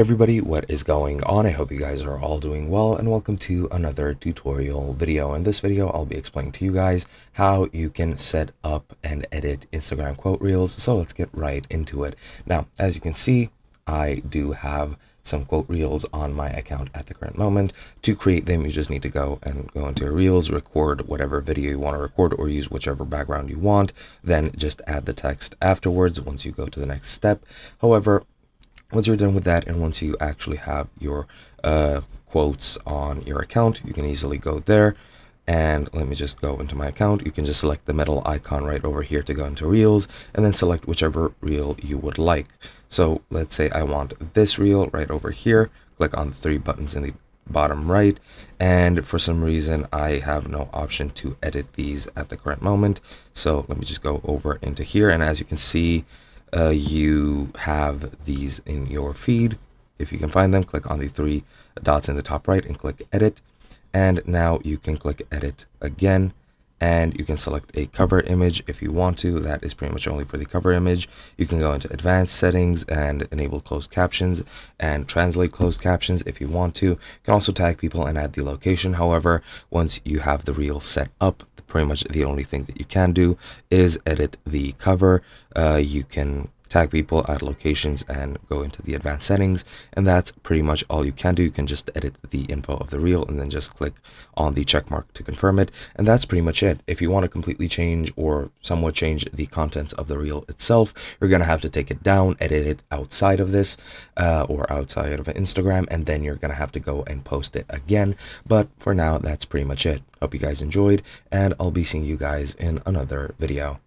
Everybody, what is going on? I hope you guys are all doing well, and welcome to another tutorial video. In this video, I'll be explaining to you guys how you can set up and edit Instagram quote reels. So let's get right into it. Now, as you can see, I do have some quote reels on my account at the current moment. To create them, you just need to go into reels, record whatever video you want to record, or use whichever background you want, then just add the text afterwards once you go to the next step. However, once you're done with that, and once you actually have your quotes on your account, you can easily go there. And let me just go into my account. You can just select the metal icon right over here to go into reels, and then select whichever reel you would like. So let's say I want this reel right over here. Click on the three buttons in the bottom right, and for some reason I have no option to edit these at the current moment. So let me just go over into here, and as you can see, you have these in your feed. If you can find them, click on the three dots in the top right and click edit. And now you can click edit again, and you can select a cover image if you want to. That is pretty much only for the cover image. You can go into advanced settings and enable closed captions and translate closed captions if you want to. You can also tag people and add the location. However, once you have the reel set up, pretty much the only thing that you can do is edit the cover. You can tag people, add locations, and go into the advanced settings, and that's pretty much all you can do. You can just edit the info of the reel and then just click on the check mark to confirm it, and that's pretty much it. If you want to completely change or somewhat change the contents of the reel itself, you're gonna have to take it down, edit it outside of this or outside of Instagram, and then you're gonna have to go and post it again. But for now, that's pretty much it. Hope you guys enjoyed, and I'll be seeing you guys in another video.